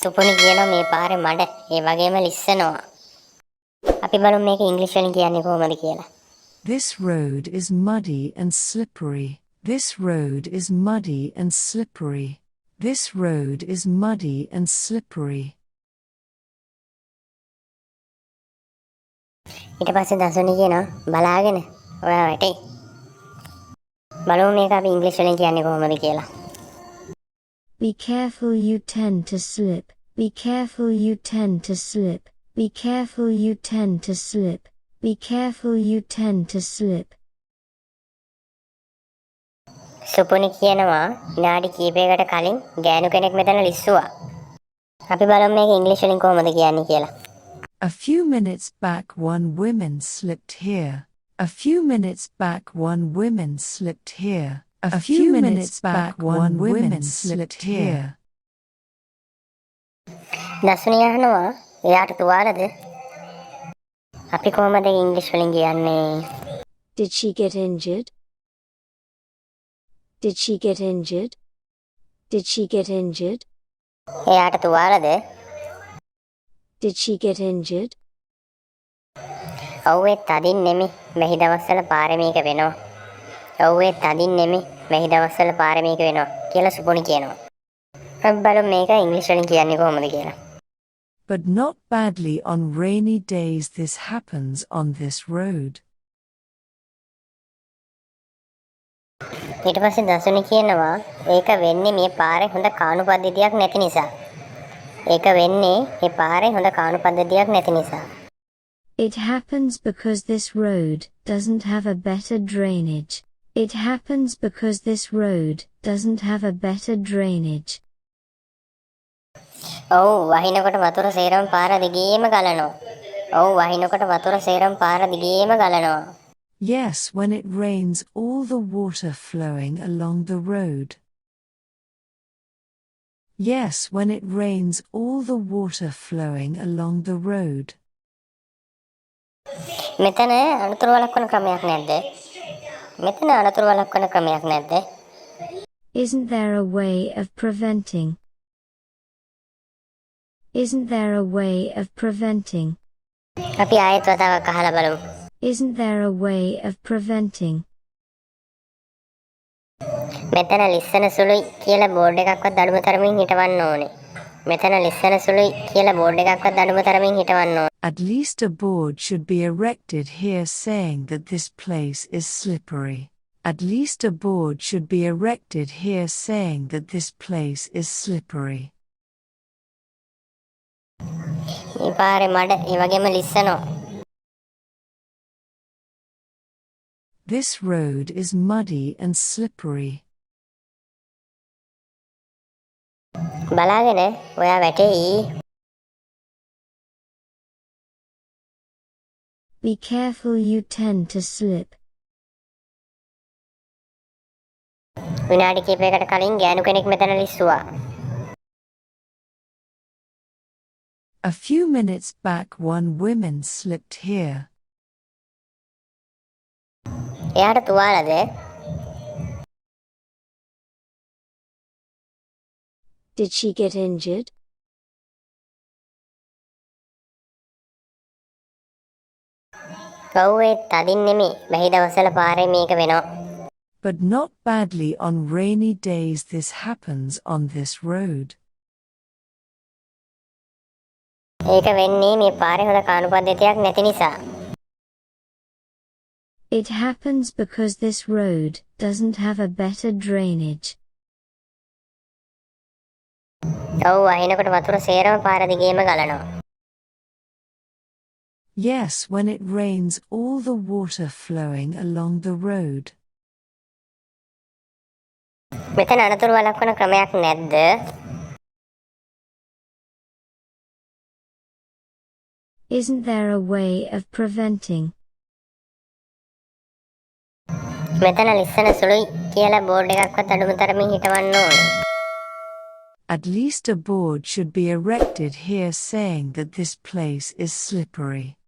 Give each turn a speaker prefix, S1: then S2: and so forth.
S1: සුපුනි කියනවා මේ පාරේ මඩ ඒ වගේම ලිස්සනවා. අපි බලමු මේක ඉංග්‍රීසි වලින් කියන්නේ කොහොමද කියලා.
S2: This road is muddy and slippery. This road is muddy and slippery. This road is muddy and slippery.
S1: ඊට පස්සේ දසුනි කියනවා බලාගෙන ඔයා වැටේ. බලමු මේක අපි ඉංග්‍රීසි වලින් කියන්නේ කොහොමද කියලා.
S3: Be careful, you tend to slip. Be careful, you tend to slip. Be careful, you tend to slip. Be careful, you tend to slip.
S1: සුපුනි කියනවා විනාඩි කිහිපයකට කලින් ගෑනු කෙනෙක් මෙතන ලිස්සුවා. අපි බලමු මේක ඉංග්‍රීසි වලින් කොහොමද කියන්නේ කියලා.
S2: A few minutes back one woman slipped here. A few minutes back one woman slipped here. A few minutes back one woman slipped here.
S1: දසුනි අහනවා එයාට තුවාලද? අපි කොහොමද ඉංග්‍රීසි වලින් කියන්නේ?
S3: Did she get injured? Did she get injured? Did she get injured?
S1: එයාට තුවාලද?
S3: Did she get injured?
S1: ඔව් ඒ තදින් නෙමෙයි මෙහි දවස්වල පාරේ මේක වෙනවා. ඔව් ඒ තදින් නෙමෙයි මෙහි දවස්වල පාරේ මේක වෙනවා කියලා සුපුනි කියනවා. අපි බලමු මේක ඉංග්‍රීසි වලින් කියන්නේ කොහොමද කියලා.
S2: But not badly on rainy days this happens on this road.
S1: ඊට පස්සේ දසුනි කියනවා ඒක වෙන්නේ මේ පාරේ හොඳ කාණු පද්ධතියක් නැති නිසා. ඒක වෙන්නේ මේ පාරේ හොඳ කාණු පද්ධතියක් නැති නිසා.
S3: It happens because this road doesn't have a better drainage. It happens because this road doesn't have a better drainage.
S1: ඔව් වහිනකොට වතුර සේරම පාර දිගේම ගලනවා. ඔව් වහිනකොට වතුර සේරම පාර දිගේම ගලනවා.
S2: Yes, when it rains all the water flowing along the road. Yes, when it rains all the water flowing along the road.
S1: මෙතන අනතුරු වළක්වන ක්‍රමයක් නැද්ද? මෙතන අනතුරු වළක්වන ක්‍රමයක් නැද්ද?
S3: Isn't there a way of preventing? Isn't there a way of preventing?
S1: අපි ආයෙත් වතාවක් අහලා බලමු.
S3: Isn't there a way of preventing?
S1: මෙතන ලිස්සන සුළුයි කියලා බෝඩ් එකක්වත් අඩුම තරමින් හිටවන්න ඕනේ. මෙතන ලිස්සන සුළුයි කියලා බෝඩ් එකක්වත් අඩුම තරමින් හිටවන්න ඕනේ.
S2: At least a board should be erected here saying that this place is slippery. At least a board should be erected here saying that this place is slippery.
S1: මේ පාරේ මඩ ඒ වගේම ලිස්සනවා.
S2: This road is muddy and slippery.
S1: බලාගෙන ඔයා වැටෙයි.
S3: Be careful, you tend to slip.
S1: විනාඩි කිහිපයකට කලින් ගෑනු කෙනෙක් මෙතන ලිස්සුවා.
S2: A few minutes back one woman slipped here.
S1: එයාට තුවාලද?
S3: Did she get injured?
S1: ඔව් ඒ තදින් නෙමෙයි මෙහි දවස්වල පාරේ මේක වෙනවා.
S2: But not badly on rainy days this happens on this road.
S1: ඒක වෙන්නේ මේ පාරේ හොඳ කාණු පද්ධතියක් නැති නිසා.
S3: It happens because this road doesn't have a better drainage.
S1: ඔව් වහිනකොට වතුර සේරම පාර දිගේම ගලනවා.
S2: Yes, when it rains all the water flowing along the road.
S1: මෙතන අනතුරු වළක්වන ක්‍රමයක් නැද්ද?
S3: Isn't there a way of preventing?
S1: මෙතන ලිස්සන සුළුයි කියලා බෝඩ් එකක්වත් අඩුම තරමින් හිටවන්න ඕනේ.
S2: At least a board should be erected here saying that this place is slippery.